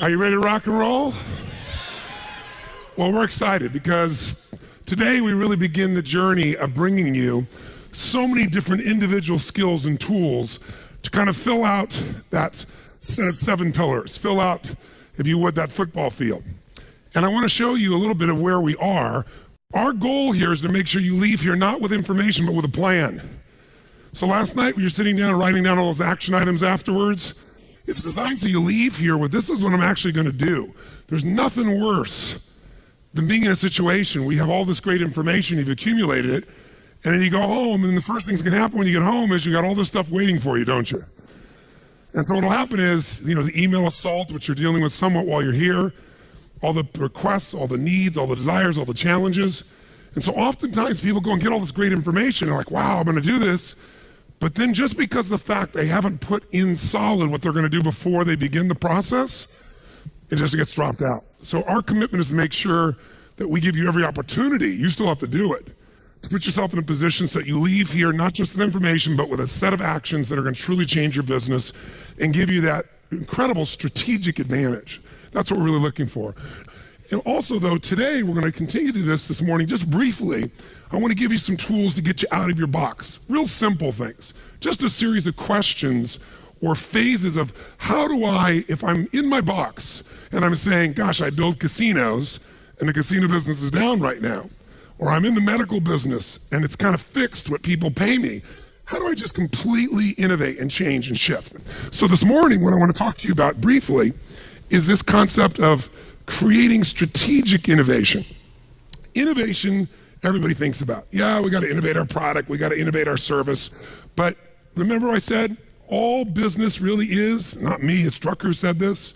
Are you ready to rock and roll? Well, we're excited because today we really begin the journey of bringing you so many different individual skills and tools to kind of fill out that set of 7 pillars, fill out, if you would, that football field. And I want to show you a little bit of where we are. Our goal here is to make sure you leave here not with information, but with a plan. So last night when you're sitting down and writing down all those action items afterwards, it's designed so you leave here with, this is what I'm actually going to do. There's nothing worse than being in a situation where you have all this great information, you've accumulated it, and then you go home, and the first thing's going to happen when you get home is you got all this stuff waiting for you, don't you? And so what'll happen is, the email assault, which you're dealing with somewhat while you're here, all the requests, all the needs, all the desires, all the challenges. And so oftentimes people go and get all this great information, and they're like, wow, I'm going to do this. But then just because of the fact they haven't put in solid what they're going to do before they begin the process, it just gets dropped out. So our commitment is to make sure that we give you every opportunity, you still have to do it, to put yourself in a position so that you leave here not just with information, but with a set of actions that are going to truly change your business and give you that incredible strategic advantage. That's what we're really looking for. And also, though, today we're going to continue to do this morning, just briefly. I want to give you some tools to get you out of your box. Real simple things. Just a series of questions or phases of how do I, if I'm in my box and I'm saying, gosh, I build casinos and the casino business is down right now, or I'm in the medical business and it's kind of fixed what people pay me, how do I just completely innovate and change and shift? So this morning, what I want to talk to you about briefly is this concept of creating strategic innovation. Innovation, everybody thinks about. Yeah, we got to innovate our product, we got to innovate our service. But remember I said, all business really is, not me, it's Drucker who said this,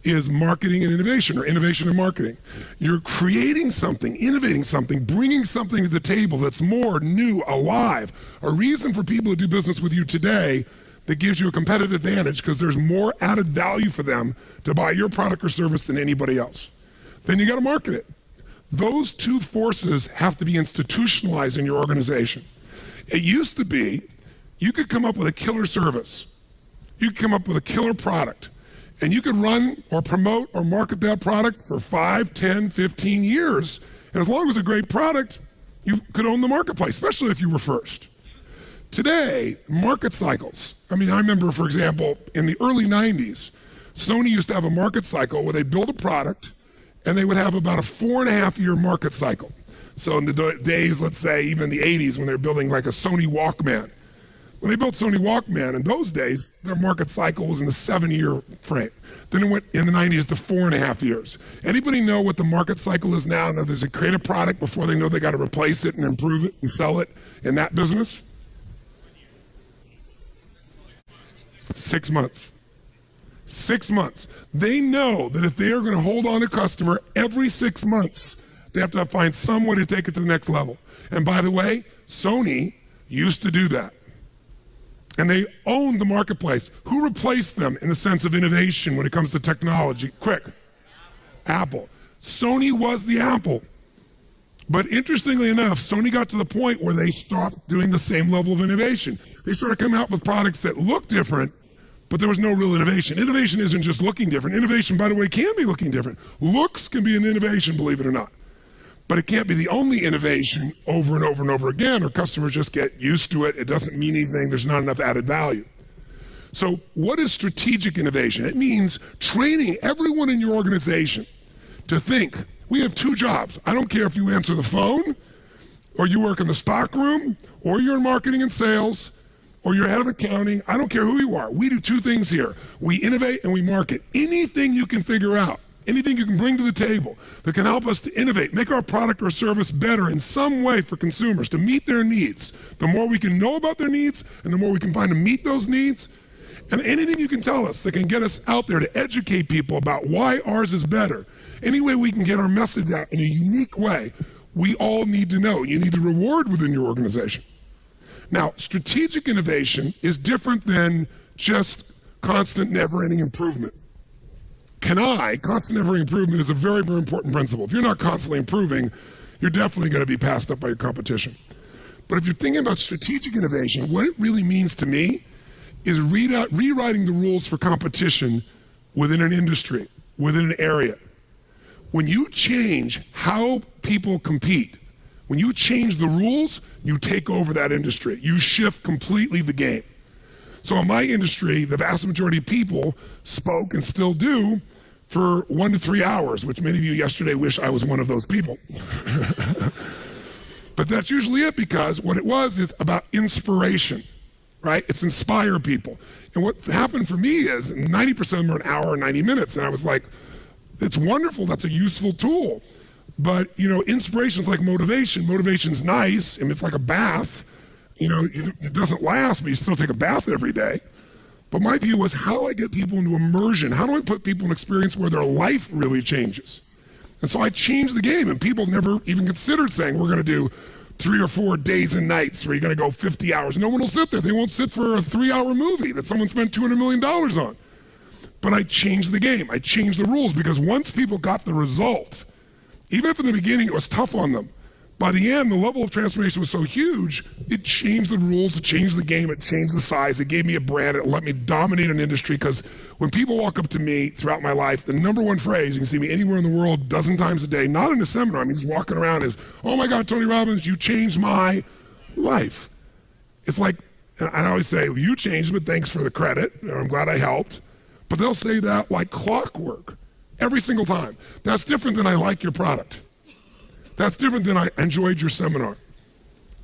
is marketing and innovation, or innovation and marketing. You're creating something, innovating something, bringing something to the table that's more new, alive, a reason for people to do business with you today that gives you a competitive advantage because there's more added value for them to buy your product or service than anybody else. Then you got to market it. Those two forces have to be institutionalized in your organization. It used to be you could come up with a killer service. You could come up with a killer product. And you could run or promote or market that product for 5, 10, 15 years. And as long as it's a great product, you could own the marketplace, especially if you were first. Today, market cycles. I remember, for example, in the early 90s, Sony used to have a market cycle where they build a product and they would have about a 4.5-year market cycle. So in the days, let's say, even in the 80s, when they were building like a Sony Walkman, when they built Sony Walkman, in those days, their market cycle was in the 7-year frame. Then it went in the 90s to 4.5 years. Anybody know what the market cycle is now? Now, there's a create a product before they know they got to replace it and improve it and sell it in that business? 6 months. 6 months. They know that if they are going to hold on to a customer every 6 months, they have to find some way to take it to the next level. And by the way, Sony used to do that. And they owned the marketplace. Who replaced them in the sense of innovation when it comes to technology? Quick. Apple. Sony was the Apple. But interestingly enough, Sony got to the point where they stopped doing the same level of innovation. They started coming out with products that looked different, but there was no real innovation. Innovation isn't just looking different. Innovation, by the way, can be looking different. Looks can be an innovation, believe it or not. But it can't be the only innovation over and over and over again, or customers just get used to it. It doesn't mean anything. There's not enough added value. So what is strategic innovation? It means training everyone in your organization to think, we have 2 jobs. I don't care if you answer the phone, or you work in the stock room, or you're in marketing and sales, or you're head of accounting. I don't care who you are. We do 2 things here. We innovate and we market. Anything you can figure out, anything you can bring to the table that can help us to innovate, make our product or service better in some way for consumers to meet their needs. The more we can know about their needs and the more we can find to meet those needs, and anything you can tell us that can get us out there to educate people about why ours is better, any way we can get our message out in a unique way, we all need to know. You need to reward within your organization. Now, strategic innovation is different than just constant, never-ending improvement. Constant, never-ending improvement is a very, very important principle. If you're not constantly improving, you're definitely going to be passed up by your competition. But if you're thinking about strategic innovation, what it really means to me is rewriting the rules for competition within an industry. within an area. When you change how people compete, when you change the rules, you take over that industry. You shift completely the game. So in my industry, the vast majority of people spoke and still do for 1 to 3 hours, which many of you yesterday wish I was one of those people. But that's usually it, because what it was is about inspiration, right? It's inspire people. And what happened for me is 90% of them are an hour or 90 minutes. And I was like, it's wonderful. That's a useful tool. But, inspiration is like motivation. Motivation's nice. I mean, it's like a bath. It doesn't last, but you still take a bath every day. But my view was, how do I get people into immersion? How do I put people in an experience where their life really changes? And so I changed the game, and people never even considered saying, we're going to do 3 or 4 days and nights where you're going to go 50 hours. No one will sit there. They won't sit for a 3-hour movie that someone spent $200 million on. But I changed the game. I changed the rules, because once people got the result, even if in the beginning it was tough on them, by the end, the level of transformation was so huge, it changed the rules, it changed the game, it changed the size, it gave me a brand, it let me dominate an industry. Because when people walk up to me throughout my life, the number one phrase, you can see me anywhere in the world, dozen times a day, not in a seminar, I mean just walking around, is, oh my God, Tony Robbins, you changed my life. It's like, and I always say, well, you changed, but thanks for the credit, I'm glad I helped. But they'll say that like clockwork, every single time. That's different than I like your product. That's different than I enjoyed your seminar.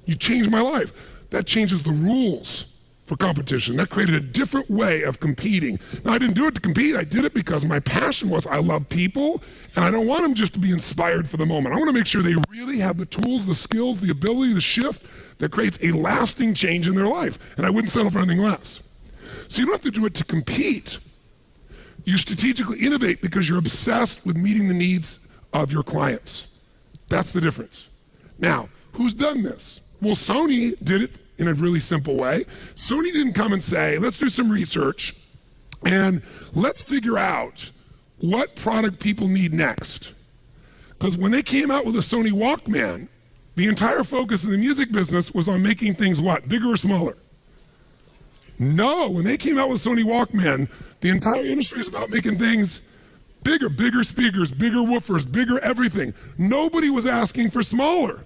You changed my life. That changes the rules for competition. That created a different way of competing. Now, I didn't do it to compete. I did it because my passion was, I love people, and I don't want them just to be inspired for the moment. I want to make sure they really have the tools, the skills, the ability to shift that creates a lasting change in their life. And I wouldn't settle for anything less. So you don't have to do it to compete. You strategically innovate because you're obsessed with meeting the needs of your clients. That's the difference. Now, who's done this? Well, Sony did it in a really simple way. Sony didn't come and say, let's do some research and let's figure out what product people need next. Because when they came out with a Sony Walkman, the entire focus of the music business was on making things what? Bigger or smaller? No, when they came out with Sony Walkman, the entire industry is about making things bigger speakers, bigger woofers, bigger everything. Nobody was asking for smaller.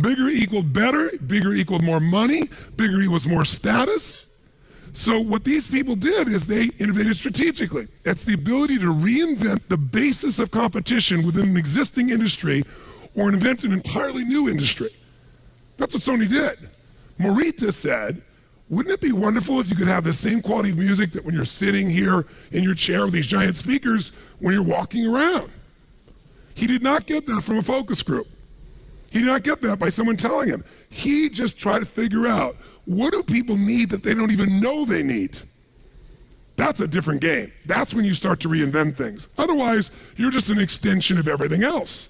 Bigger equaled better, bigger equaled more money, bigger equals more status. So what these people did is they innovated strategically. It's the ability to reinvent the basis of competition within an existing industry or invent an entirely new industry. That's what Sony did. Morita said, wouldn't it be wonderful if you could have the same quality of music that when you're sitting here in your chair with these giant speakers, when you're walking around? He did not get that from a focus group. He did not get that by someone telling him. He just tried to figure out, what do people need that they don't even know they need? That's a different game. That's when you start to reinvent things. Otherwise, you're just an extension of everything else.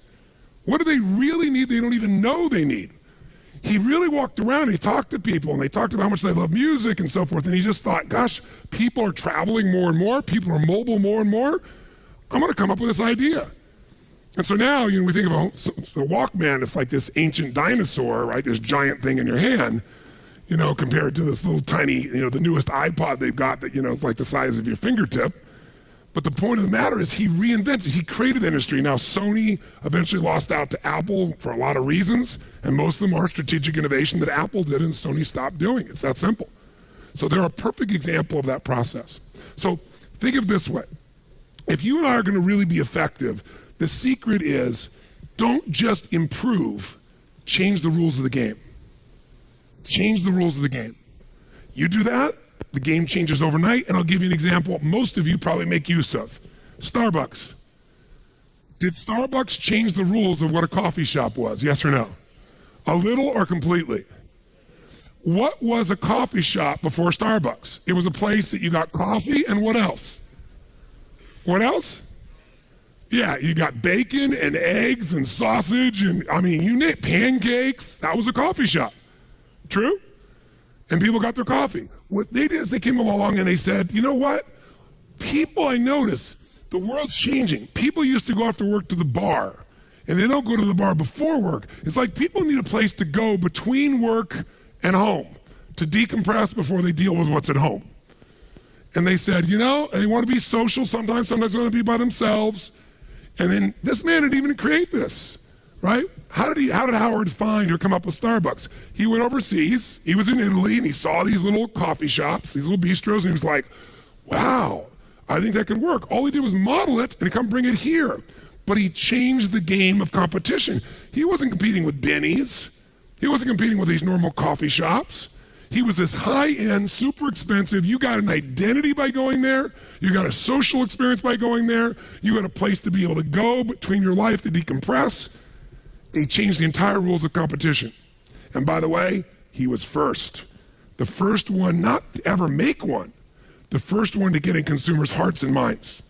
What do they really need they don't even know they need? He really walked around, he talked to people, and they talked about how much they love music and so forth, and he just thought, gosh, people are traveling more and more, people are mobile more and more, I'm gonna come up with this idea. And so now, we think of the Walkman, it's like this ancient dinosaur, right, this giant thing in your hand, compared to this little tiny, the newest iPod they've got that, is like the size of your fingertip. But the point of the matter is he reinvented, he created the industry. Now Sony eventually lost out to Apple for a lot of reasons, and most of them are strategic innovation that Apple did and Sony stopped doing. It's that simple. So they're a perfect example of that process. So think of it this way. If you and I are going to really be effective, the secret is don't just improve, change the rules of the game. Change the rules of the game. You do that, the game changes overnight, and I'll give you an example most of you probably make use of. Starbucks. Did Starbucks change the rules of what a coffee shop was, yes or no? A little or completely? What was a coffee shop before Starbucks? It was a place that you got coffee and what else? What else? Yeah, you got bacon and eggs and sausage and, you name it, pancakes. That was a coffee shop. True? And people got their coffee. What they did is they came along and they said, you know what? People, I notice, the world's changing. People used to go after work to the bar, and they don't go to the bar before work. It's like people need a place to go between work and home to decompress before they deal with what's at home. And they said, they want to be social sometimes they want to be by themselves. And then this man didn't even create this, right? How did Howard find or come up with Starbucks? He went overseas, he was in Italy, and he saw these little coffee shops, these little bistros, and he was like, wow, I think that could work. All he did was model it and come bring it here. But he changed the game of competition. He wasn't competing with Denny's. He wasn't competing with these normal coffee shops. He was this high-end, super expensive. You got an identity by going there. You got a social experience by going there. You got a place to be able to go between your life to decompress. He changed the entire rules of competition. And by the way, he was first. The first one not to ever make one. The first one to get in consumers' hearts and minds.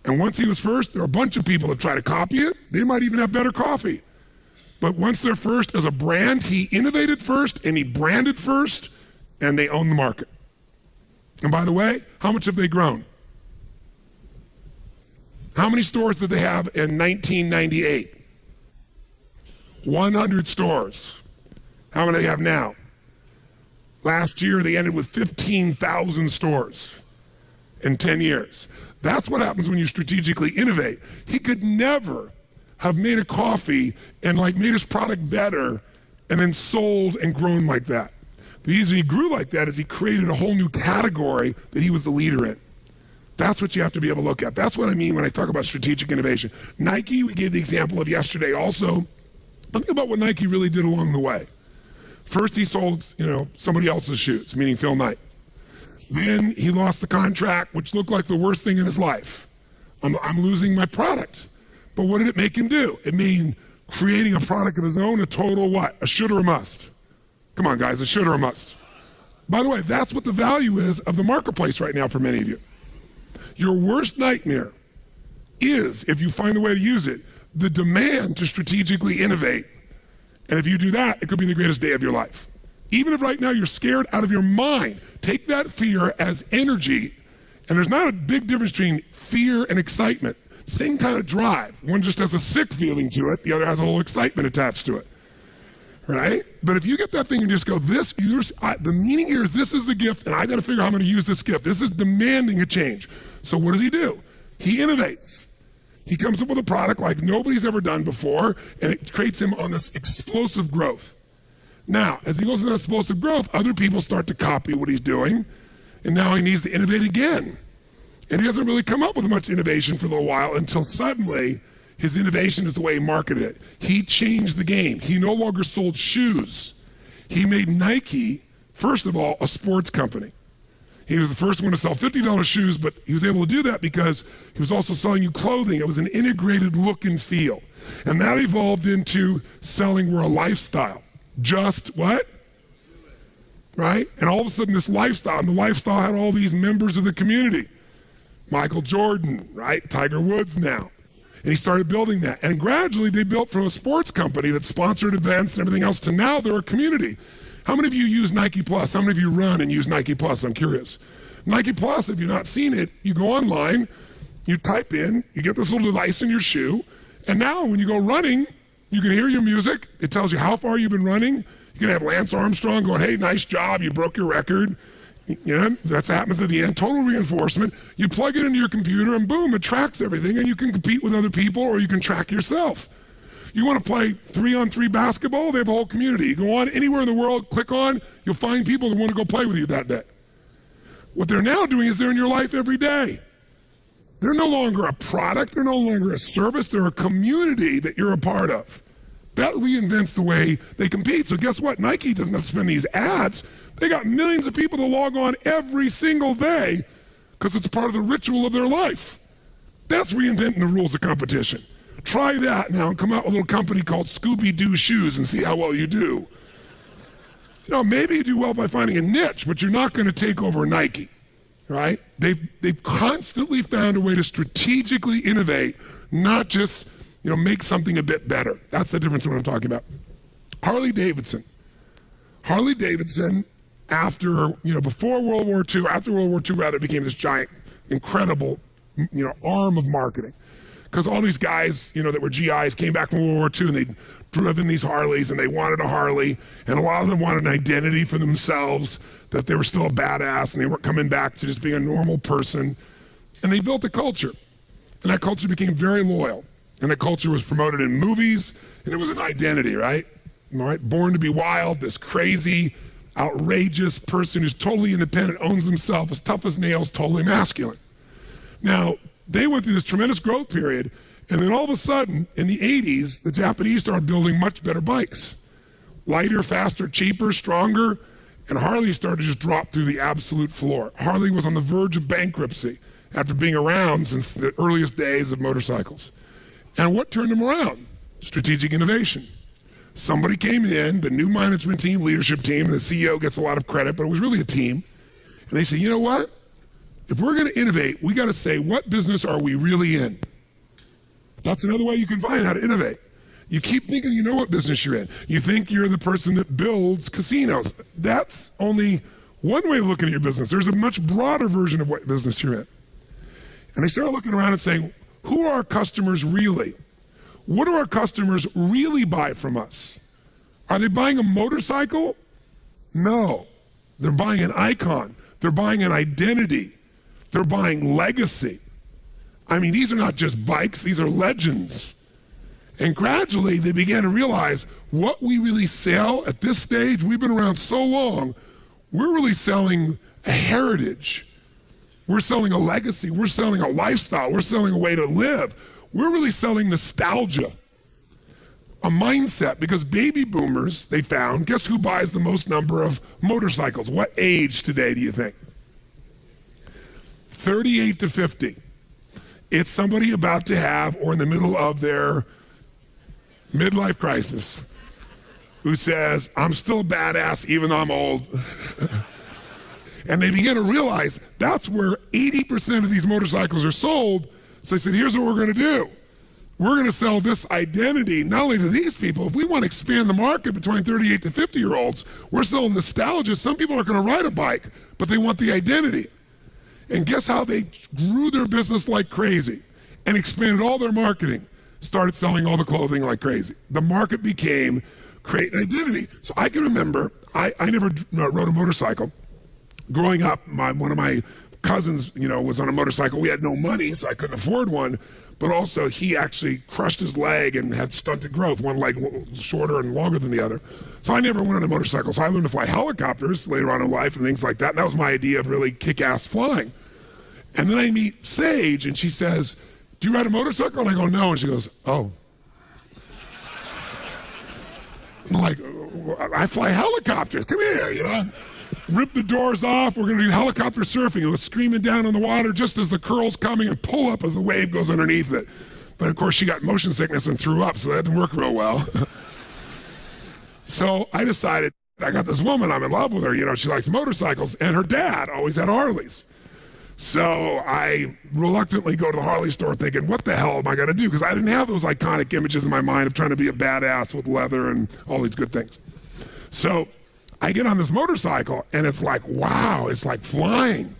And once he was first, there are a bunch of people that try to copy it. They might even have better coffee. But once they're first as a brand, he innovated first and he branded first, and they own the market. And by the way, how much have they grown? How many stores did they have in 1998? 100 stores. How many do they have now? Last year, they ended with 15,000 stores in 10 years. That's what happens when you strategically innovate. He could never have made a coffee and made his product better and then sold and grown like that. The reason he grew like that is he created a whole new category that he was the leader in. That's what you have to be able to look at. That's what I mean when I talk about strategic innovation. Nike, we gave the example of yesterday also. Think about what Nike really did along the way. First, he sold, somebody else's shoes, meaning Phil Knight. Then he lost the contract, which looked like the worst thing in his life. I'm losing my product. But what did it make him do? It made creating a product of his own a total what? A should or a must. Come on, guys, a should or a must. By the way, that's what the value is of the marketplace right now for many of you. Your worst nightmare is, if you find a way to use it, the demand to strategically innovate. And if you do that, it could be the greatest day of your life. Even if right now you're scared out of your mind, take that fear as energy. And there's not a big difference between fear and excitement. Same kind of drive. One just has a sick feeling to it. The other has a little excitement attached to it. Right? But if you get that thing and just go, the meaning here is this is the gift, and I got to figure out how I'm going to use this gift. This is demanding a change. So what does he do? He innovates. He comes up with a product like nobody's ever done before, and it creates him on this explosive growth. Now, as he goes into that explosive growth, other people start to copy what he's doing, and now he needs to innovate again. And he hasn't really come up with much innovation for a little while until suddenly his innovation is the way he marketed it. He changed the game. He no longer sold shoes. He made Nike, first of all, a sports company. He was the first one to sell $50 shoes, but he was able to do that because he was also selling you clothing. It was an integrated look and feel. And that evolved into selling we're a lifestyle. Just what? Right? And all of a sudden this lifestyle, and the lifestyle had all these members of the community. Michael Jordan, right? Tiger Woods now. And he started building that. And gradually they built from a sports company that sponsored events and everything else to now they're a community. How many of you use Nike Plus? How many of you run and use Nike Plus? I'm curious. Nike Plus, if you've not seen it, you go online, you type in, you get this little device in your shoe, and now when you go running, you can hear your music. It tells you how far you've been running. You can have Lance Armstrong going, hey, nice job, you broke your record. That's what happens at the end. Total reinforcement. You plug it into your computer and boom, it tracks everything and you can compete with other people or you can track yourself. You want to play 3-on-3 basketball? They have a whole community. You go on anywhere in the world, click on, you'll find people that want to go play with you that day. What they're now doing is they're in your life every day. They're no longer a product, they're no longer a service, they're a community that you're a part of. That reinvents the way they compete. So guess what? Nike doesn't have to spend these ads. They got millions of people that log on every single day because it's a part of the ritual of their life. That's reinventing the rules of competition. Try that now and come out with a little company called Scooby-Doo Shoes and see how well you do. Maybe you do well by finding a niche, but you're not going to take over Nike, right? They've constantly found a way to strategically innovate, not just make something a bit better. That's the difference in what I'm talking about. Harley Davidson, after, before World War II, after World War II, rather, became this giant, incredible, arm of marketing. because all these guys, that were GIs came back from World War II and they'd driven these Harleys and they wanted a Harley, and a lot of them wanted an identity for themselves, that they were still a badass and they weren't coming back to just being a normal person. And they built a culture, and that culture became very loyal, and that culture was promoted in movies, and it was an identity, right? All right, Born to be Wild, this crazy, outrageous person who's totally independent, owns himself, is tough as nails, totally masculine. Now, they went through this tremendous growth period, and then all of a sudden, in the 80s, the Japanese started building much better bikes. Lighter, faster, cheaper, stronger, and Harley started to just drop through the absolute floor. Harley was on the verge of bankruptcy after being around since the earliest days of motorcycles. And what turned them around? Strategic innovation. Somebody came in, the new management team, leadership team, the CEO gets a lot of credit, but it was really a team. And they said, you know what? If we're going to innovate, we got to say, what business are we really in? That's another way you can find how to innovate. You keep thinking you know what business you're in. You think you're the person that builds casinos. That's only one way of looking at your business. There's a much broader version of what business you're in. And they started looking around and saying, who are our customers really? What do our customers really buy from us? Are they buying a motorcycle? No. They're buying an icon. They're buying an identity. They're buying legacy. I mean, these are not just bikes, these are legends. And gradually they began to realize what we really sell at this stage, we've been around so long, we're really selling a heritage. We're selling a legacy. We're selling a lifestyle. We're selling a way to live. We're really selling nostalgia, a mindset, because baby boomers, they found, guess who buys the most number of motorcycles? What age today do you think? 38 to 50. It's somebody about to have or in the middle of their midlife crisis who says, I'm still a badass even though I'm old. And they began to realize that's where 80% of these motorcycles are sold. So they said, here's what we're going to do. We're going to sell this identity not only to these people. If we want to expand the market between 38 to 50-year-olds, we're selling nostalgia. Some people aren't going to ride a bike, but they want the identity. And guess how they grew their business like crazy and expanded all their marketing, started selling all the clothing like crazy. The market became create an identity. So I can remember, I never rode a motorcycle. Growing up, one of my cousins, was on a motorcycle. We had no money, so I couldn't afford one. But also, he actually crushed his leg and had stunted growth, one leg shorter and longer than the other. So I never went on a motorcycle. So I learned to fly helicopters later on in life and things like that. And that was my idea of really kick-ass flying. And then I meet Sage, and she says, do you ride a motorcycle? And I go, no. And she goes, oh. I'm like, I fly helicopters. Come here, Rip the doors off. We're going to do helicopter surfing. It was screaming down on the water just as the curl's coming and pull up as the wave goes underneath it. But of course, she got motion sickness and threw up, so that didn't work real well. So I decided, I got this woman, I'm in love with her. She likes motorcycles, and her dad always had Harleys. So I reluctantly go to the Harley store thinking, what the hell am I going to do? Because I didn't have those iconic images in my mind of trying to be a badass with leather and all these good things. So I get on this motorcycle, and it's like, wow, it's like flying.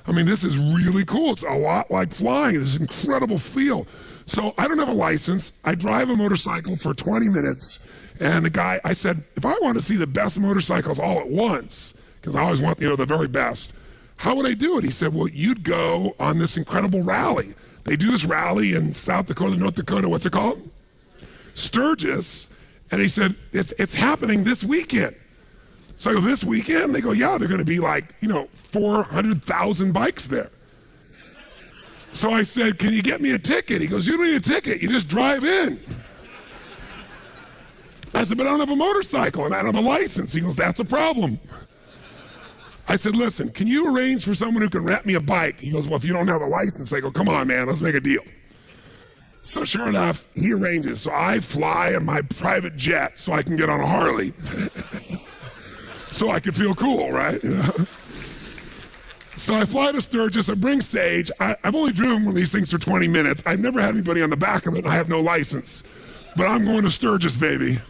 I mean, this is really cool. It's a lot like flying. It's an incredible feel. So I don't have a license. I drive a motorcycle for 20 minutes, and the guy, I said, if I want to see the best motorcycles all at once, because I always want, the very best, how would I do it? He said, well, you'd go on this incredible rally. They do this rally in South Dakota, North Dakota, what's it called? Sturgis. And he said, it's happening this weekend. So I go, this weekend? They go, yeah, they're going to be like, 400,000 bikes there. So I said, can you get me a ticket? He goes, you don't need a ticket. You just drive in. I said, but I don't have a motorcycle and I don't have a license. He goes, that's a problem. I said, listen, can you arrange for someone who can rent me a bike? He goes, well, if you don't have a license. I go, come on, man, let's make a deal. So sure enough, he arranges. So I fly in my private jet so I can get on a Harley. So I could feel cool, right? So I fly to Sturgis, I bring Sage. I've only driven one of these things for 20 minutes. I've never had anybody on the back of it, and I have no license. But I'm going to Sturgis, baby.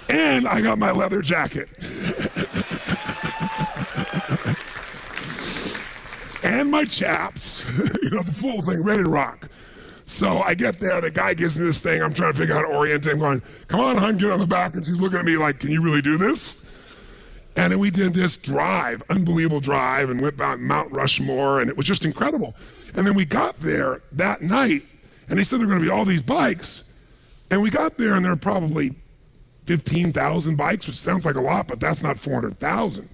And I got my leather jacket. And my chaps, the full thing, ready to rock. So I get there, the guy gives me this thing, I'm trying to figure out how to orient it. I'm going, come on, hon, get on the back. And she's looking at me like, can you really do this? And then we did this drive, unbelievable drive, and went down Mount Rushmore, and it was just incredible. And then we got there that night, and they said there were going to be all these bikes. And we got there, and there were probably 15,000 bikes, which sounds like a lot, but that's not 400,000.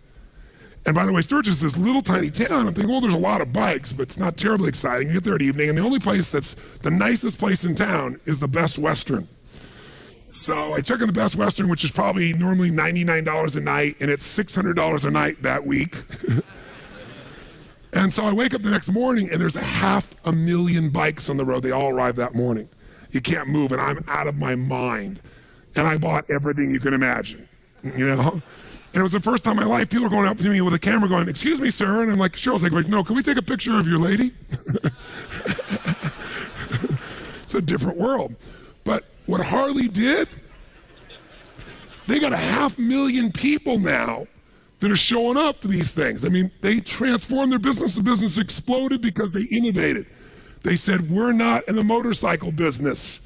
And by the way, Sturgis is this little tiny town. I'm thinking, well, there's a lot of bikes, but it's not terribly exciting. You get there at evening, and the only place that's the nicest place in town is the Best Western. So I check on the Best Western, which is probably normally $99 a night, and it's $600 a night that week. And so I wake up the next morning, and there's 500,000 bikes on the road. They all arrived that morning. You can't move, and I'm out of my mind. And I bought everything you can imagine, you know? And it was the first time in my life people were going up to me with a camera going, excuse me, sir. And I'm like, sure, I'll take it. No, can we take a picture of your lady? It's a different world. But what Harley did, they got 500,000 people now that are showing up for these things. I mean, they transformed their business. The business exploded because they innovated. They said, we're not in the motorcycle business,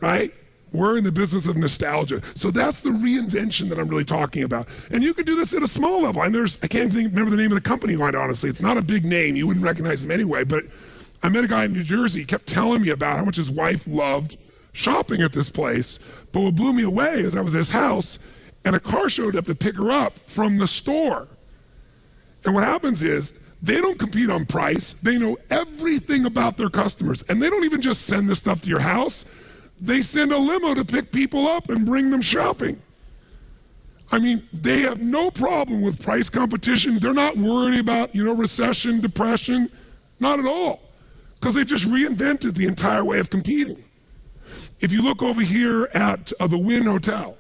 right? We're in the business of nostalgia. So that's the reinvention that I'm really talking about. And you can do this at a small level. And I can't remember the name of the company, quite honestly. It's not a big name. You wouldn't recognize them anyway. But I met a guy in New Jersey. He kept telling me about how much his wife loved shopping at this place. But what blew me away is I was at his house, and a car showed up to pick her up from the store. And what happens is they don't compete on price. They know everything about their customers. And they don't even just send this stuff to your house. They send a limo to pick people up and bring them shopping. I mean, they have no problem with price competition. They're not worried about, recession, depression, not at all, because they've just reinvented the entire way of competing. If you look over here at the Wynn Hotel,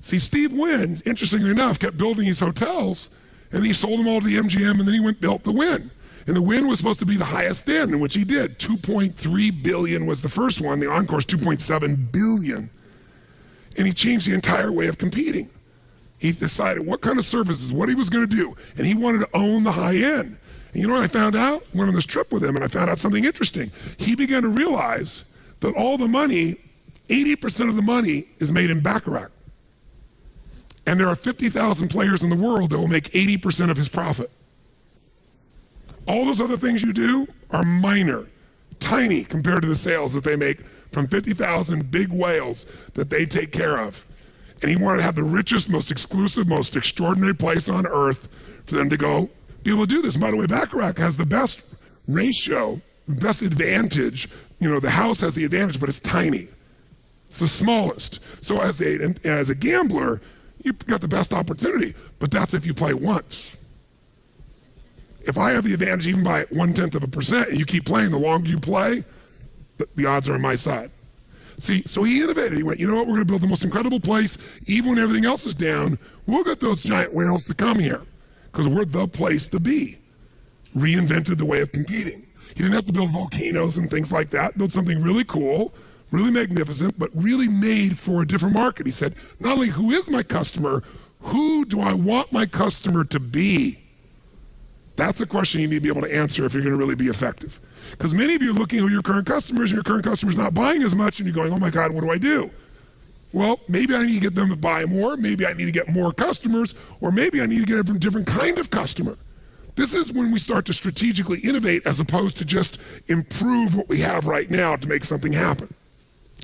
see, Steve Wynn, interestingly enough, kept building these hotels, and he sold them all to the MGM, and then he went and built the Wynn. And the Wynn was supposed to be the highest end, in which he did. 2.3 billion was the first one. The Encore's 2.7 billion. And he changed the entire way of competing. He decided what kind of services, what he was going to do. And he wanted to own the high end. And you know what I found out? I went on this trip with him, and I found out something interesting. He began to realize that all the money, 80% of the money, is made in Baccarat. And there are 50,000 players in the world that will make 80% of his profit. All those other things you do are minor, tiny compared to the sales that they make from 50,000 big whales that they take care of. And he wanted to have the richest, most exclusive, most extraordinary place on earth for them to go be able to do this. And by the way, Baccarat has the best ratio, the best advantage. The house has the advantage, but it's tiny. It's the smallest. So as a gambler, you've got the best opportunity, but that's if you play once. If I have the advantage even by 0.1%, and you keep playing, the longer you play, the odds are on my side. See, so he innovated. He went, you know what, we're going to build the most incredible place. Even when everything else is down, we'll get those giant whales to come here because we're the place to be. Reinvented the way of competing. He didn't have to build volcanoes and things like that. Built something really cool, really magnificent, but really made for a different market. He said, not only who is my customer, who do I want my customer to be? That's a question you need to be able to answer if you're going to really be effective. Because many of you are looking at your current customers, and your current customer's not buying as much, and you're going, oh my God, what do I do? Well, maybe I need to get them to buy more, maybe I need to get more customers, or maybe I need to get a different kind of customer. This is when we start to strategically innovate as opposed to just improve what we have right now to make something happen.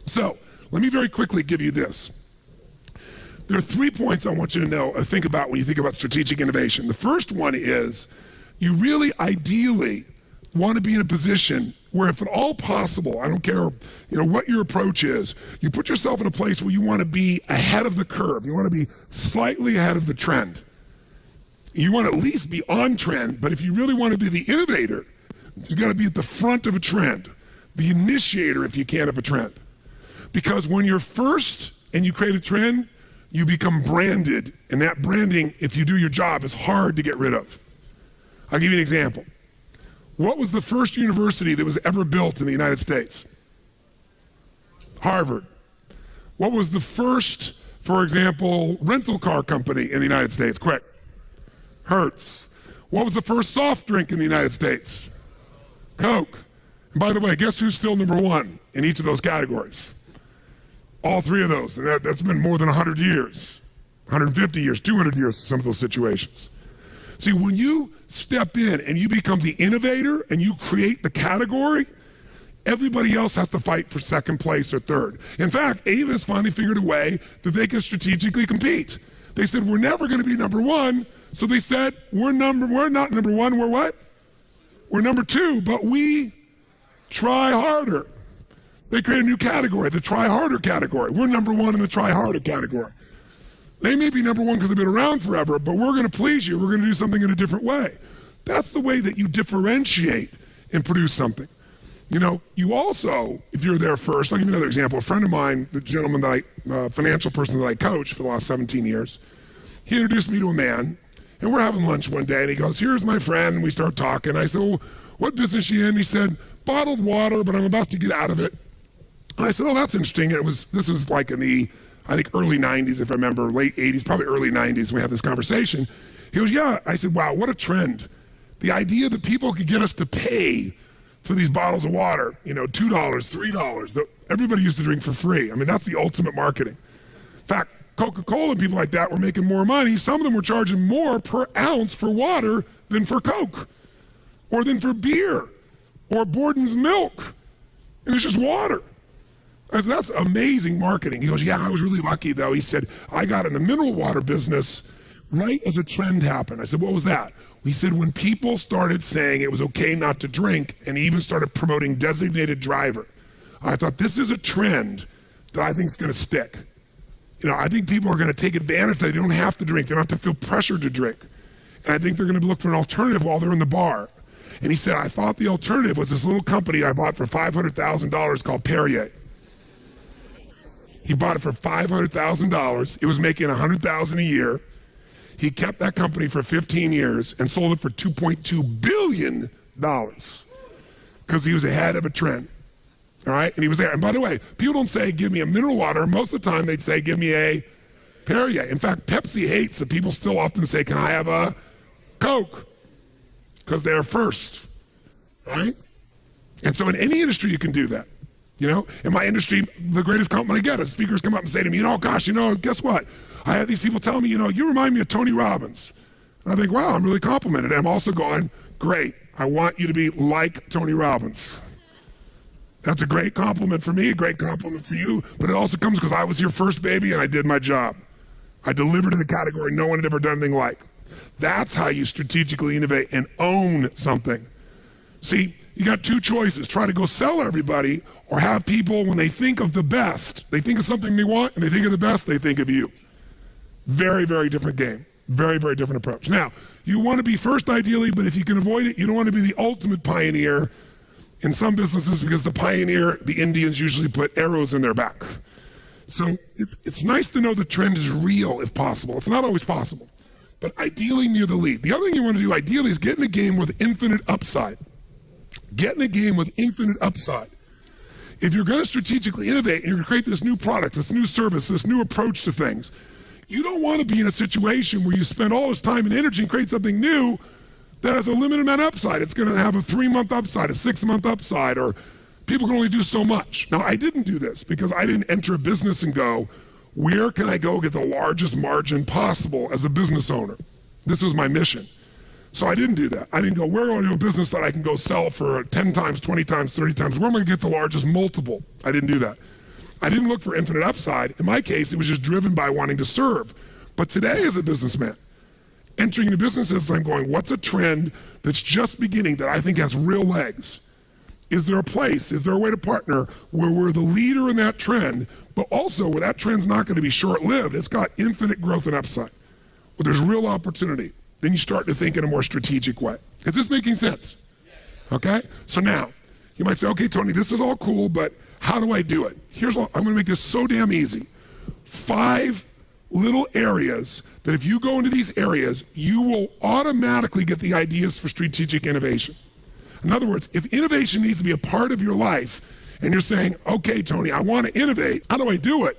So, let me very quickly give you this. There are 3 points I want you to know, think about when you think about strategic innovation. The first one is, you really ideally want to be in a position where, if at all possible, I don't care what your approach is, you put yourself in a place where you want to be ahead of the curve. You want to be slightly ahead of the trend. You want to at least be on trend, but if you really want to be the innovator, you got to be at the front of a trend, the initiator, if you can, of a trend. Because when you're first and you create a trend, you become branded, and that branding, if you do your job, is hard to get rid of. I'll give you an example. What was the first university that was ever built in the United States? Harvard. What was the first, for example, rental car company in the United States? Quick. Hertz. What was the first soft drink in the United States? Coke. And by the way, guess who's still number one in each of those categories? All three of those, and that's been more than 100 years, 150 years, 200 years in some of those situations. See, when you step in and you become the innovator and you create the category, everybody else has to fight for second place or third. In fact, Avis finally figured a way that they can strategically compete. They said, we're never going to be number one. So they said, we're not number one, we're what? We're number two, but we try harder. They created a new category, the try harder category. We're number one in the try harder category. They may be number one because they've been around forever, but we're going to please you. We're going to do something in a different way. That's the way that you differentiate and produce something. You know, you also, if you're there first, I'll give you another example. A friend of mine, the gentleman that financial person that I coached for the last 17 years, he introduced me to a man, and we're having lunch one day, and he goes, here's my friend, and we start talking. I said, well, what business are you in? He said, bottled water, but I'm about to get out of it. And I said, oh, that's interesting. And this was like in the, I think, early 90s, if I remember, late 80s, probably early 90s, we had this conversation. He goes, yeah. I said, wow, what a trend. The idea that people could get us to pay for these bottles of water, you know, $2, $3, that everybody used to drink for free. I mean, that's the ultimate marketing. In fact, Coca-Cola and people like that were making more money. Some of them were charging more per ounce for water than for Coke, or than for beer, or Borden's milk. And it's just water. I said, that's amazing marketing. He goes, yeah, I was really lucky though. He said, I got in the mineral water business right as a trend happened. I said, what was that? He said, when people started saying it was okay not to drink and even started promoting designated driver, I thought this is a trend that I think is going to stick. You know, I think people are going to take advantage that they don't have to drink. They don't have to feel pressured to drink. And I think they're going to look for an alternative while they're in the bar. And he said, I thought the alternative was this little company I bought for $500,000 called Perrier. He bought it for $500,000. It was making $100,000 a year. He kept that company for 15 years and sold it for $2.2 billion because he was ahead of a trend. All right, and he was there. And by the way, people don't say, give me a mineral water. Most of the time they'd say, give me a Perrier. In fact, Pepsi hates that people still often say, can I have a Coke? Because they're first, right? And so in any industry you can do that. You know, in my industry, the greatest compliment I get is speakers come up and say to me, you know, gosh, you know, guess what? I have these people telling me, you know, you remind me of Tony Robbins. And I think, wow, I'm really complimented. I'm also going, great, I want you to be like Tony Robbins. That's a great compliment for me, a great compliment for you, but it also comes because I was here first, baby, and I did my job. I delivered in a category no one had ever done anything like. That's how you strategically innovate and own something. See, you got two choices. Try to go sell everybody, or have people, when they think of the best, they think of something they want, and they think of the best, they think of you. Very, very different game. Very, very different approach. Now, you want to be first ideally, but if you can avoid it, you don't want to be the ultimate pioneer in some businesses, because the pioneer, the Indians usually put arrows in their back. So it's nice to know the trend is real if possible. It's not always possible, but ideally near the lead. The other thing you want to do ideally is get in a game with infinite upside. Get in a game with infinite upside. If you're going to strategically innovate and you're going to create this new product, this new service, this new approach to things, you don't want to be in a situation where you spend all this time and energy and create something new that has a limited amount of upside. It's going to have a 3-month upside, a 6-month upside, or people can only do so much. Now, I didn't do this because I didn't enter a business and go, where can I go get the largest margin possible as a business owner? This was my mission. So I didn't do that. I didn't go, where do I do a business that I can go sell for 10 times, 20 times, 30 times? Where am I going to get the largest multiple? I didn't do that. I didn't look for infinite upside. In my case, it was just driven by wanting to serve. But today as a businessman, entering into businesses, I'm going, what's a trend that's just beginning that I think has real legs? Is there a place, is there a way to partner where we're the leader in that trend, but also where that trend's not going to be short-lived, it's got infinite growth and upside, where there's real opportunity. Then you start to think in a more strategic way. Is this making sense? Okay? So now, you might say, okay, Tony, this is all cool, but how do I do it? Here's what, I'm going to make this so damn easy. 5 little areas that if you go into these areas, you will automatically get the ideas for strategic innovation. In other words, if innovation needs to be a part of your life, and you're saying, okay, Tony, I want to innovate, how do I do it?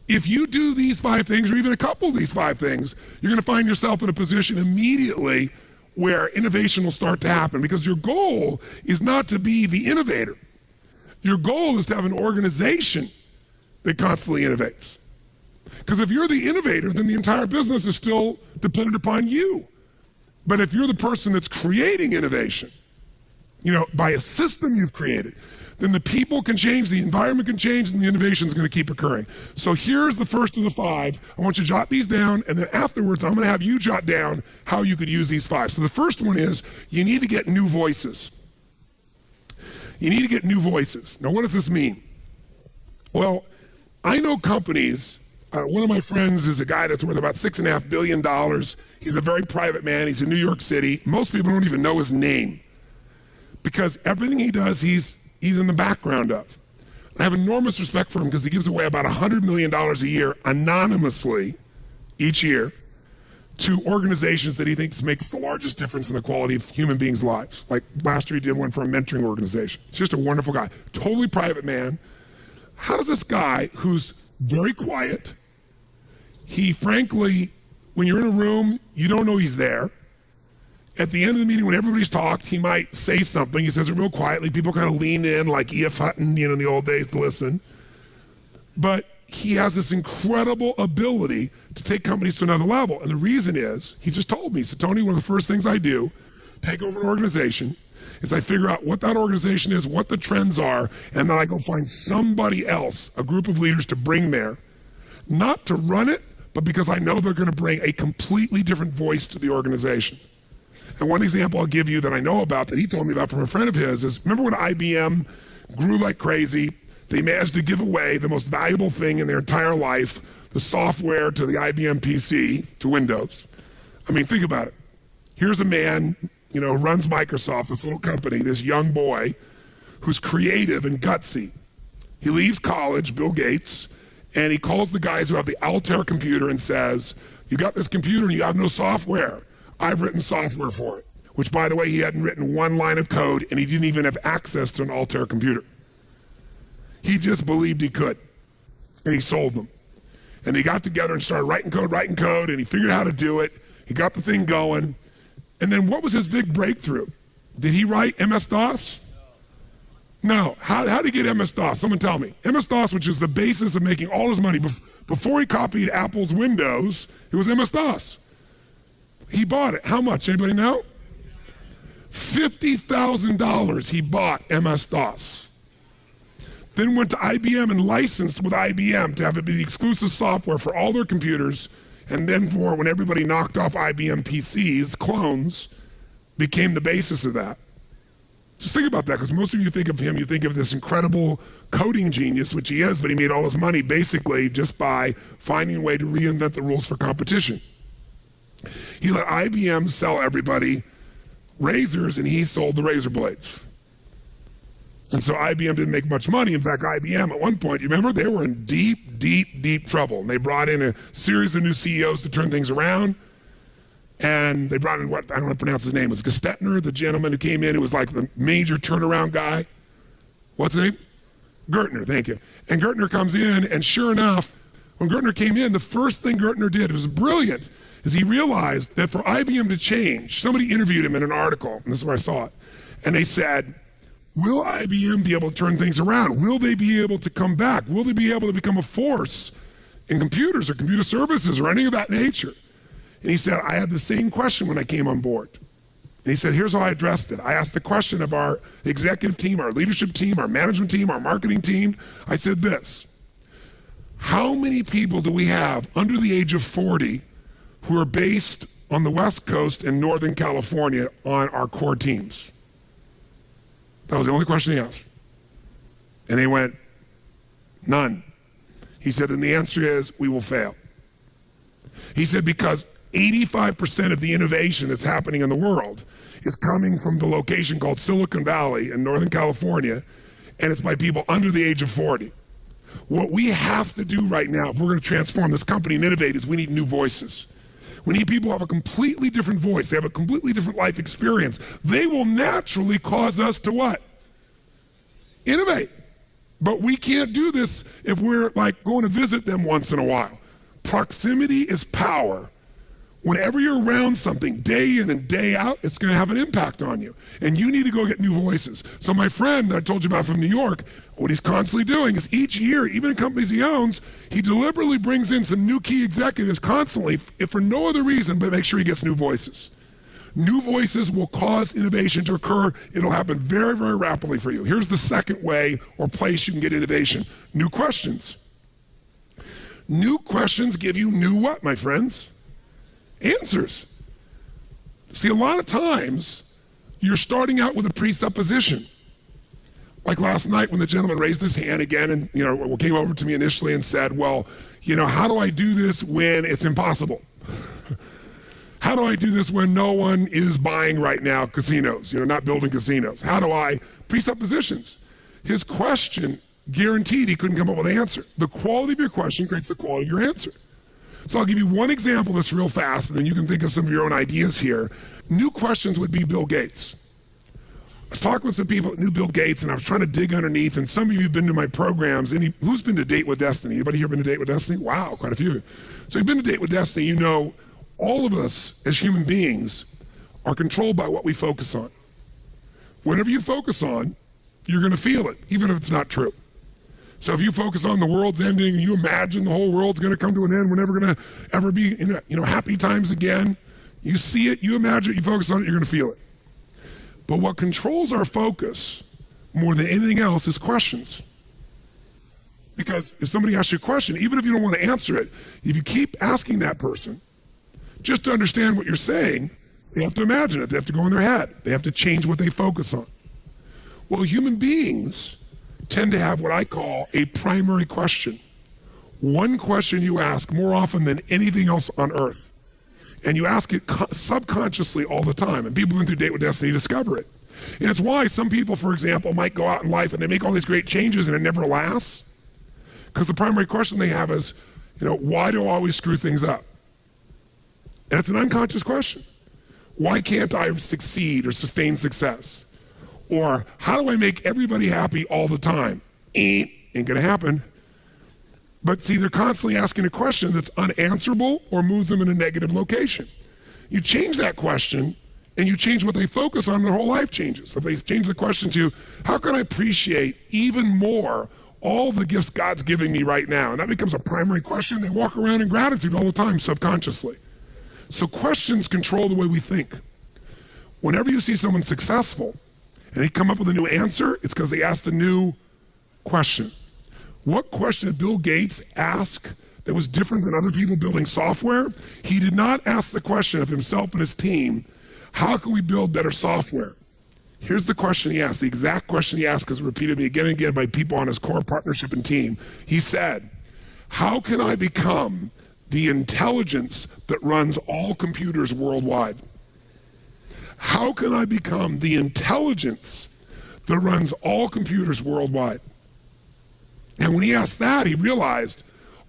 If you do these 5 things, or even a couple of these 5 things, you're going to find yourself in a position immediately where innovation will start to happen, because your goal is not to be the innovator. Your goal is to have an organization that constantly innovates. Because if you're the innovator, then the entire business is still dependent upon you. But if you're the person that's creating innovation, by a system you've created, then the people can change, the environment can change, and the innovation is going to keep occurring. So here's the first of the 5. I want you to jot these down, and then afterwards, I'm going to have you jot down how you could use these 5. So the first one is you need to get new voices. You need to get new voices. Now, what does this mean? Well, I know companies. One of my friends is a guy that's worth about $6.5 billion. He's a very private man. He's in New York City. Most people don't even know his name, because everything he does, he's in the background of. I have enormous respect for him because he gives away about $100 million a year anonymously each year to organizations that he thinks makes the largest difference in the quality of human beings' lives. Like last year he did one for a mentoring organization. He's just a wonderful guy, totally private man. How does this guy who's very quiet, he frankly, when you're in a room, you don't know he's there. At the end of the meeting, when everybody's talked, he might say something. He says it real quietly. People kind of lean in like E.F. Hutton, in the old days to listen. But he has this incredible ability to take companies to another level. And the reason is, he just told me, he said, Tony, one of the first things I do, take over an organization, is I figure out what that organization is, what the trends are, and then I go find somebody else, a group of leaders to bring there, not to run it, but because I know they're going to bring a completely different voice to the organization. And one example I'll give you that I know about, that he told me about from a friend of his, is remember when IBM grew like crazy? They managed to give away the most valuable thing in their entire life, the software to the IBM PC, to Windows. I mean, think about it. Here's a man, who runs Microsoft, this little company, this young boy who's creative and gutsy. He leaves college, Bill Gates, and he calls the guys who have the Altair computer and says, you got this computer and you have no software. I've written software for it, which, by the way, he hadn't written one line of code, and he didn't even have access to an Altair computer. He just believed he could, and he sold them. And they got together and started writing code, and he figured out how to do it. He got the thing going. And then what was his big breakthrough? Did he write MS-DOS? No. How did he get MS-DOS? Someone tell me. MS-DOS, which is the basis of making all his money. Before he copied Apple's Windows, it was MS-DOS. He bought it. How much? Anybody know? $50,000 he bought MS-DOS. Then went to IBM and licensed with IBM to have it be the exclusive software for all their computers. And then when everybody knocked off IBM PCs, clones became the basis of that. Just think about that, because most of you think of him, you think of this incredible coding genius, which he is, but he made all his money basically just by finding a way to reinvent the rules for competition. He let IBM sell everybody razors, and he sold the razor blades. And so IBM didn't make much money. In fact, IBM at one point, you remember, they were in deep, deep, deep trouble. And they brought in a series of new CEOs to turn things around. And they brought in I don't know how to pronounce his name. It was Gestetner, the gentleman who came in, who was like the major turnaround guy. What's his name? Gertner, thank you. And Gertner comes in, and sure enough, when Gertner came in, the first thing Gertner did, was brilliant, is he realized that for IBM to change, somebody interviewed him in an article, and this is where I saw it, and they said, will IBM be able to turn things around? Will they be able to come back? Will they be able to become a force in computers or computer services or anything of that nature? And he said, I had the same question when I came on board. And he said, here's how I addressed it. I asked the question of our executive team, our leadership team, our management team, our marketing team. I said this: how many people do we have under the age of 40 who are based on the West Coast and Northern California on our core teams? That was the only question he asked. And they went, none. He said, and the answer is, we will fail. He said, because 85% of the innovation that's happening in the world is coming from the location called Silicon Valley in Northern California, and it's by people under the age of 40. What we have to do right now, if we're going to transform this company and innovate, is we need new voices. We need people who have a completely different voice. They have a completely different life experience. They will naturally cause us to what? Innovate. But we can't do this if we're like going to visit them once in a while. Proximity is power. Whenever you're around something day in and day out, it's going to have an impact on you. And you need to go get new voices. So my friend that I told you about from New York, what he's constantly doing is each year, even in companies he owns, he deliberately brings in some new key executives constantly, if for no other reason, but make sure he gets new voices. New voices will cause innovation to occur. It'll happen very, very rapidly for you. Here's the second way or place you can get innovation. New questions. New questions give you new what, my friends? Answers. See, a lot of times, you're starting out with a presupposition. Like last night when the gentleman raised his hand again and came over to me initially and said, well, how do I do this when it's impossible? How do I do this when no one is buying right now casinos, not building casinos? How do I? Presuppositions. His question guaranteed he couldn't come up with an answer. The quality of your question creates the quality of your answer. So I'll give you one example that's real fast, and then you can think of some of your own ideas here. New questions would be Bill Gates. I was talking with some people that knew Bill Gates, and I was trying to dig underneath, and some of you have been to my programs. Who's been to Date with Destiny? Anybody here been to Date with Destiny? Wow, quite a few. So you've been to Date with Destiny, all of us as human beings are controlled by what we focus on. Whatever you focus on, you're going to feel it, even if it's not true. So if you focus on the world's ending and you imagine the whole world's going to come to an end, we're never going to ever be in happy times again, you see it, you imagine it, you focus on it, you're going to feel it. But what controls our focus more than anything else is questions. Because if somebody asks you a question, even if you don't want to answer it, if you keep asking that person, just to understand what you're saying, they have to imagine it. They have to go in their head. They have to change what they focus on. Well, human beings tend to have what I call a primary question. One question you ask more often than anything else on earth. And you ask it subconsciously all the time. And people who went through Date with Destiny discover it. And it's why some people, for example, might go out in life and they make all these great changes and it never lasts. Because the primary question they have is, why do I always screw things up? And it's an unconscious question. Why can't I succeed or sustain success? Or how do I make everybody happy all the time? Ain't gonna happen. But see, they're constantly asking a question that's unanswerable or moves them in a negative location. You change that question and you change what they focus on, their whole life changes. If they change the question to, how can I appreciate even more all the gifts God's giving me right now? And that becomes a primary question. They walk around in gratitude all the time subconsciously. So questions control the way we think. Whenever you see someone successful and they come up with a new answer, it's because they asked a new question. What question did Bill Gates ask that was different than other people building software? He did not ask the question of himself and his team, how can we build better software? Here's the question he asked, the exact question he asked, because repeated me again and again by people on his core partnership and team. He said, how can I become the intelligence that runs all computers worldwide? How can I become the intelligence that runs all computers worldwide? And when he asked that, he realized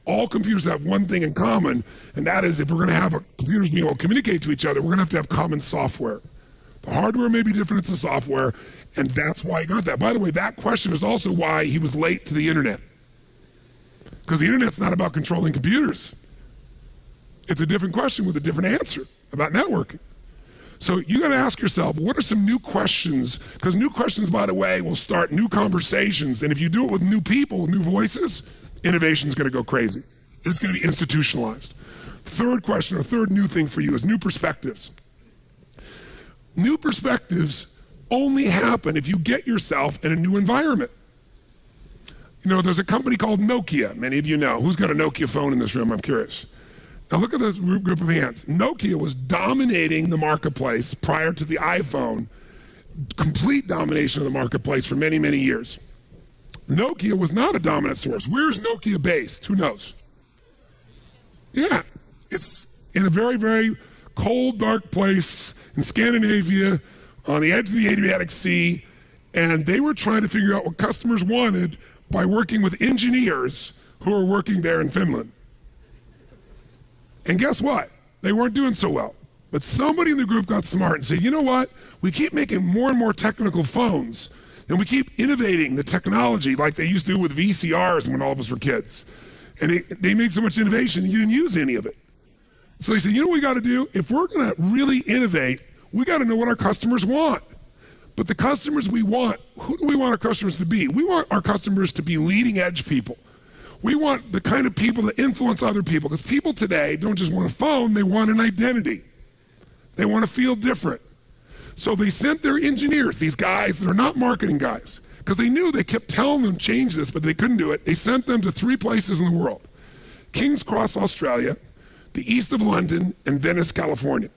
all computers have one thing in common, and that is if we're going to have computers being able to communicate to each other, we're going to have common software. The hardware may be different, it's the software, and that's why he got that. By the way, that question is also why he was late to the internet. Because the internet's not about controlling computers. It's a different question with a different answer about networking. So you got to ask yourself, what are some new questions? Because new questions, by the way, will start new conversations. And if you do it with new people, with new voices, innovation is going to go crazy. It's going to be institutionalized. Third question, or third new thing for you is new perspectives. New perspectives only happen if you get yourself in a new environment. There's a company called Nokia. Many of you know. Who's got a Nokia phone in this room? I'm curious. Now look at this group of hands. Nokia was dominating the marketplace prior to the iPhone, complete domination of the marketplace for many, many years. Nokia was not a dominant source. Where is Nokia based? Who knows? Yeah, it's in a very, very cold, dark place in Scandinavia on the edge of the Adriatic Sea, and they were trying to figure out what customers wanted by working with engineers who are working there in Finland. And guess what? They weren't doing so well. But somebody in the group got smart and said, you know what? We keep making more and more technical phones, and we keep innovating the technology like they used to do with VCRs when all of us were kids. And they made so much innovation, you didn't use any of it. So he said, you know what we got to do? If we're going to really innovate, we got to know what our customers want. But the customers we want, who do we want our customers to be? We want our customers to be leading edge people. We want the kind of people that influence other people, because people today don't just want a phone, they want an identity. They want to feel different. So they sent their engineers, these guys that are not marketing guys, because they knew they kept telling them change this, but they couldn't do it. They sent them to 3 places in the world: King's Cross, Australia, the east of London, and Venice, California.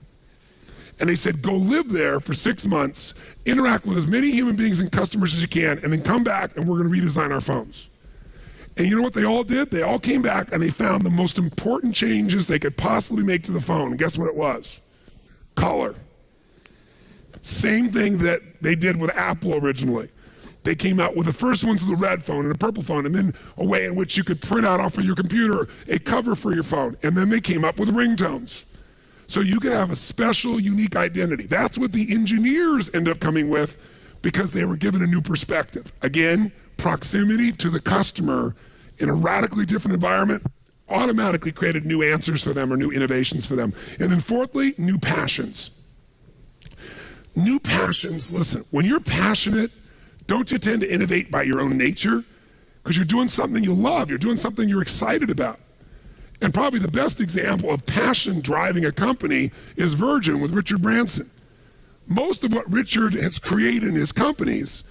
And they said, go live there for 6 months, interact with as many human beings and customers as you can, and then come back and we're going to redesign our phones. And you know what they all did? They all came back and they found the most important changes they could possibly make to the phone. And guess what it was? Color. Same thing that they did with Apple originally. They came out with the first ones with a red phone and a purple phone, and then a way in which you could print out off of your computer a cover for your phone. And then they came up with ringtones. So you could have a special, unique identity. That's what the engineers end up coming with, because they were given a new perspective. Again, proximity to the customer in a radically different environment automatically created new answers for them or new innovations for them. And then fourthly, new passions. New passions, listen, when you're passionate, don't you tend to innovate by your own nature? Because you're doing something you love, you're doing something you're excited about. And probably the best example of passion driving a company is Virgin with Richard Branson. Most of what Richard has created in his companies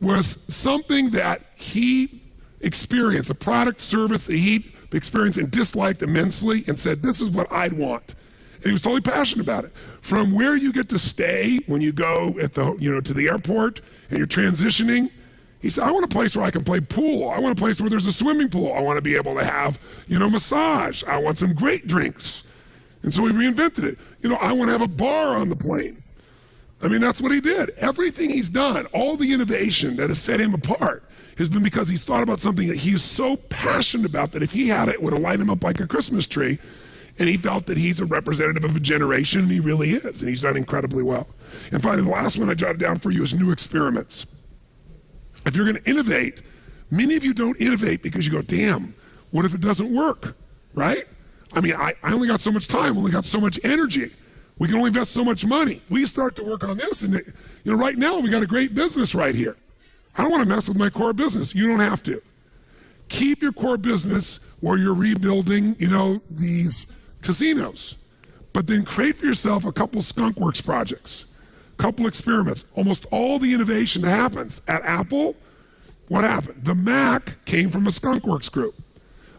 was something that he experienced, a product, service that he experienced and disliked immensely, and said, this is what I'd want. And he was totally passionate about it. From where you get to stay when you go to the airport and you're transitioning, he said, I want a place where I can play pool. I want a place where there's a swimming pool. I want to be able to have, massage. I want some great drinks. And so he reinvented it. I want to have a bar on the plane. I mean, that's what he did. Everything he's done, all the innovation that has set him apart, has been because he's thought about something that he's so passionate about that if he had it, it would have lighted him up like a Christmas tree. And he felt that he's a representative of a generation, and he really is. And he's done incredibly well. And finally, the last one I jotted down for you is new experiments. If you're going to innovate, many of you don't innovate because you go, damn, what if it doesn't work, right? I mean, I only got so much time, only got so much energy. We can only invest so much money. We start to work on this, and right now we got a great business right here. I don't want to mess with my core business. You don't have to. Keep your core business where you're rebuilding, these casinos. But then create for yourself a couple skunkworks projects. Couple experiments. Almost all the innovation that happens at Apple, what happened? The Mac came from a skunkworks group.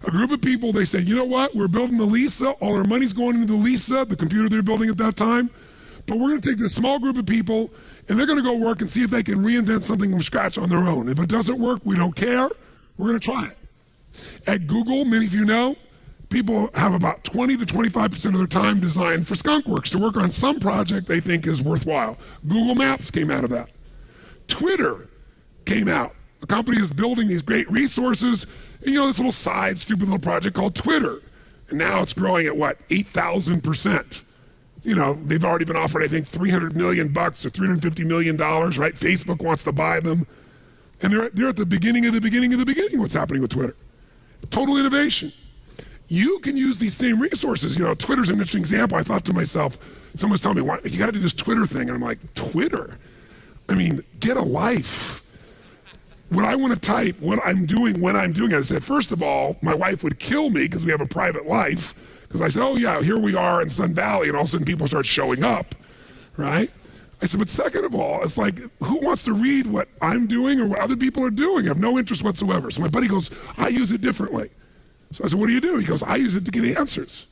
A group of people, they said, you know what? We're building the Lisa. All our money's going into the Lisa, the computer they're building at that time. But we're going to take this small group of people, and they're going to go work and see if they can reinvent something from scratch on their own. If it doesn't work, we don't care. We're going to try it. At Google, many of you know, people have about 20 to 25% of their time designed for skunkworks to work on some project they think is worthwhile. Google Maps came out of that. Twitter came out. A company is building these great resources, and this little side, stupid little project called Twitter. And now it's growing at 8,000%. They've already been offered, I think, $300 million or $350 million, right? Facebook wants to buy them. And they're at the beginning of the beginning of the beginning, what's happening with Twitter. Total innovation. You can use these same resources. Twitter's an interesting example. I thought to myself, someone's telling me, you got to do this Twitter thing. And I'm like, Twitter? I mean, get a life. When I want to type what I'm doing when I'm doing it, I said, first of all, my wife would kill me because we have a private life. Because I said, oh yeah, here we are in Sun Valley, and all of a sudden people start showing up, right? I said, but second of all, it's like, who wants to read what I'm doing or what other people are doing? I have no interest whatsoever. So my buddy goes, I use it differently. So I said, what do you do? He goes, I use it to get answers.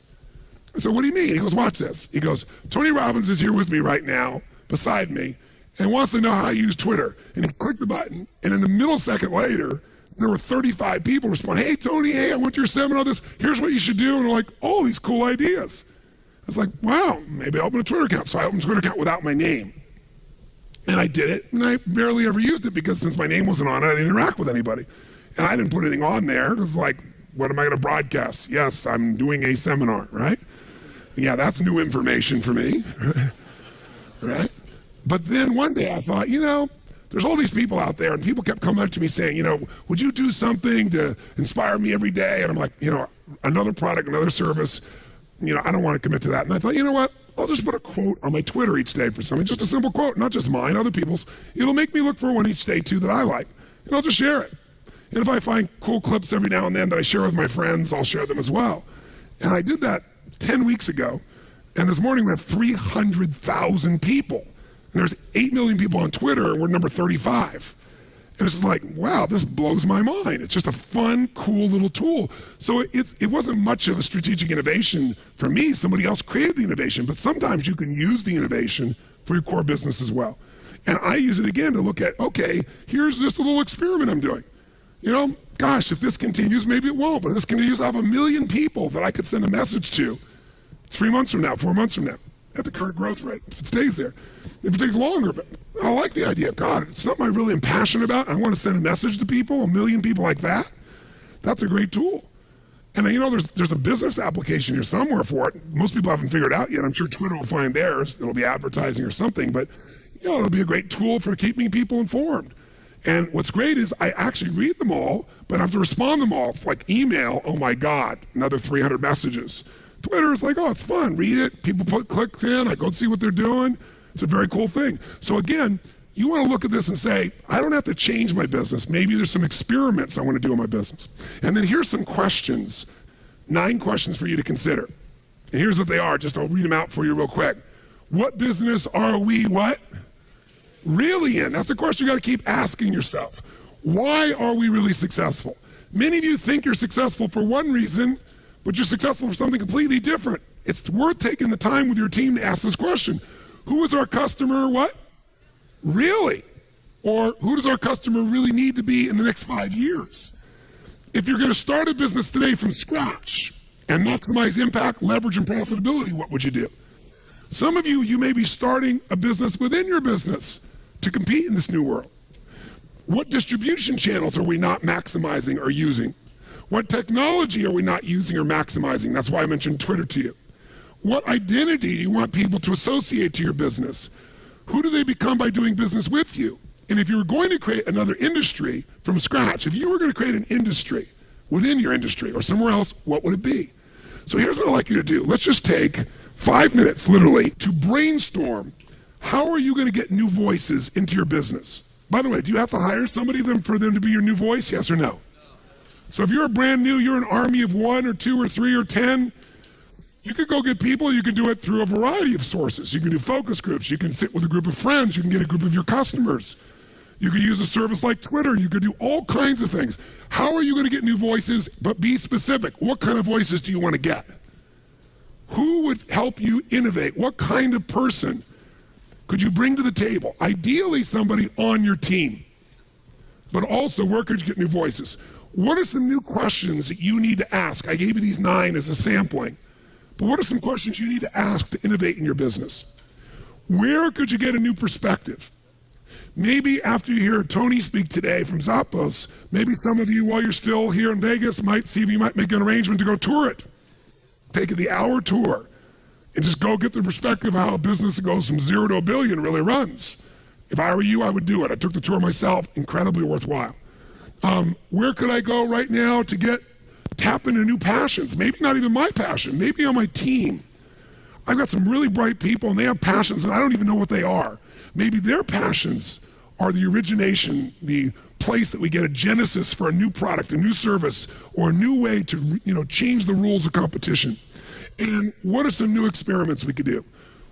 I said, what do you mean? He goes, watch this. He goes, Tony Robbins is here with me right now, beside me, and wants to know how I use Twitter. And he clicked the button, and in a millisecond later, there were 35 people responding, hey, Tony, hey, I went to your seminar, here's what you should do. And they're like, oh, these cool ideas. I was like, wow, maybe I'll open a Twitter account. So I opened a Twitter account without my name. And I did it, and I barely ever used it because since my name wasn't on it, I didn't interact with anybody. And I didn't put anything on there. It was like, what am I going to broadcast? Yes, I'm doing a seminar, right? Yeah, that's new information for me, right? But then one day I thought, there's all these people out there, and people kept coming up to me saying, would you do something to inspire me every day? And I'm like, another product, another service. I don't want to commit to that. And I thought, you know what? I'll just put a quote on my Twitter each day for something, just a simple quote, not just mine, other people's. It'll make me look for one each day too that I like, and I'll just share it. And if I find cool clips every now and then that I share with my friends, I'll share them as well. And I did that 10 weeks ago, and this morning we have 300,000 people. And there's 8 million people on Twitter, and we're number 35. And it's just like, wow, this blows my mind. It's just a fun, cool little tool. So it wasn't much of a strategic innovation for me. Somebody else created the innovation, but sometimes you can use the innovation for your core business as well. And I use it again to look at, okay, here's just a little experiment I'm doing. Gosh, if this continues, maybe it won't, but if this continues, I have 1 million people that I could send a message to 3 months from now, 4 months from now, at the current growth rate, if it stays there. If it takes longer, but I like the idea. God, it's something I really am passionate about. I want to send a message to people, 1 million people like that. That's a great tool. And there's a business application here somewhere for it. Most people haven't figured it out yet. I'm sure Twitter will find theirs. It'll be advertising or something, but it'll be a great tool for keeping people informed. And what's great is I actually read them all, but I have to respond to them all. It's like email, oh my God, another 300 messages. Twitter is like, oh, it's fun. Read it. People put clicks in. I go see what they're doing. It's a very cool thing. So again, you want to look at this and say, I don't have to change my business. Maybe there's some experiments I want to do in my business. And then here's some questions, 9 questions for you to consider. And here's what they are. I'll read them out for you real quick. What business are we really in? That's a question you got to keep asking yourself. Why are we really successful? Many of you think you're successful for one reason, but you're successful for something completely different. It's worth taking the time with your team to ask this question. Who is our customer, really? Or who does our customer really need to be in the next 5 years? If you're going to start a business today from scratch and maximize impact, leverage, and profitability, what would you do? Some of you may be starting a business within your business to compete in this new world. What distribution channels are we not maximizing or using? What technology are we not using or maximizing? That's why I mentioned Twitter to you. What identity do you want people to associate to your business? Who do they become by doing business with you? And if you were going to create another industry from scratch, if you were going to create an industry within your industry or somewhere else, what would it be? So here's what I'd like you to do. Let's just take 5 minutes, literally, to brainstorm. How are you going to get new voices into your business? By the way, do you have to hire somebody for them to be your new voice? Yes or no? So if you're brand new, you're an army of 1 or 2 or 3 or 10, you could go get people. You can do it through a variety of sources. You can do focus groups. You can sit with a group of friends. You can get a group of your customers. You could use a service like Twitter. You could do all kinds of things. How are you going to get new voices? But be specific. What kind of voices do you want to get? Who would help you innovate? What kind of person could you bring to the table? Ideally, somebody on your team. But also, where could you get new voices? What are some new questions that you need to ask? I gave you these 9 as a sampling. But what are some questions you need to ask to innovate in your business? Where could you get a new perspective? Maybe after you hear Tony speak today from Zappos, maybe some of you, while you're still here in Vegas, might see if you might make an arrangement to go tour it. Take the hour tour and just go get the perspective of how a business that goes from 0 to $1 billion really runs. If I were you, I would do it. I took the tour myself, incredibly worthwhile. Where could I go right now to tap into new passions? Maybe not even my passion, maybe on my team. I've got some really bright people and they have passions and I don't even know what they are. Maybe their passions are the origination, the place that we get a genesis for a new product, a new service, or a new way to change the rules of competition. And what are some new experiments we could do?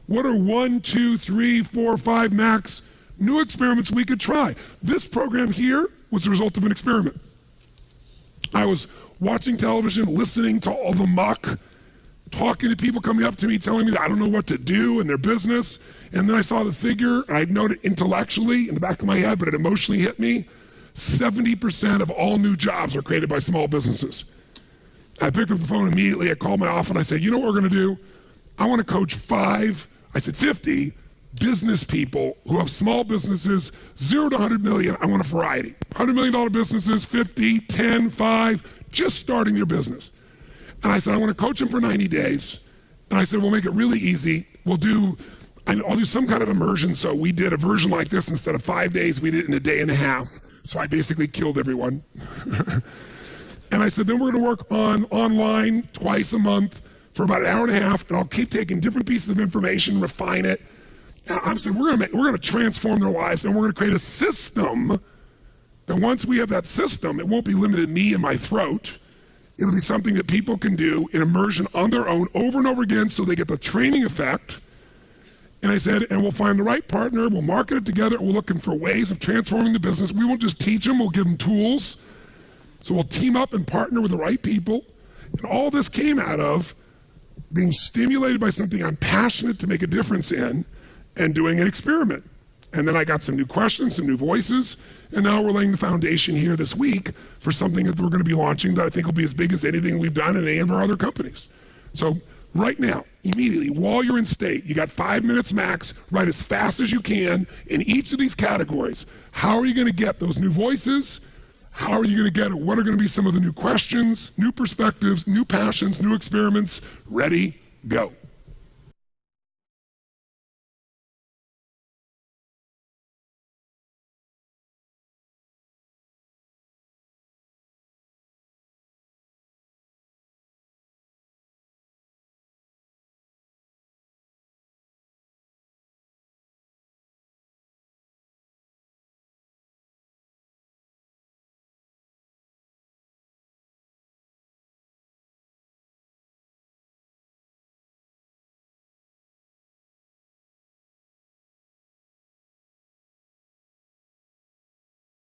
What are 1, 2, 3, 4, 5 max new experiments we could try? This program here was the result of an experiment. I was watching television, listening to all the muck, talking to people coming up to me, telling me that I don't know what to do in their business. And then I saw the figure, and I'd known it intellectually in the back of my head, but it emotionally hit me. 70% of all new jobs are created by small businesses. I picked up the phone immediately. I called my office and I said, you know what we're going to do? I want to coach 50 business people who have small businesses, 0 to 100 million. I want a variety. $100 million businesses, 50, 10, 5, just starting your business. And I said, I want to coach them for 90 days. And I said, we'll make it really easy. I'll do some kind of immersion. So we did a version like this. Instead of 5 days, we did it in a day and a half. So I basically killed everyone. And I said, then we're going to work online twice a month for about an hour and a half, and I'll keep taking different pieces of information, refine it. And I'm saying we're gonna transform their lives, and we're gonna create a system that once we have that system, it won't be limited to me and my throat. It'll be something that people can do in immersion on their own over and over again so they get the training effect. And I said, and we'll find the right partner, we'll market it together, we're looking for ways of transforming the business. We won't just teach them, we'll give them tools. So we'll team up and partner with the right people. And all this came out of being stimulated by something I'm passionate to make a difference in and doing an experiment. And then I got some new questions, some new voices, and now we're laying the foundation here this week for something that we're going to be launching that I think will be as big as anything we've done in any of our other companies. So right now, immediately, while you're in state, you got 5 minutes max, write as fast as you can in each of these categories. How are you going to get those new voices? How are you going to get it? What are going to be some of the new questions, new perspectives, new passions, new experiments? Ready, go.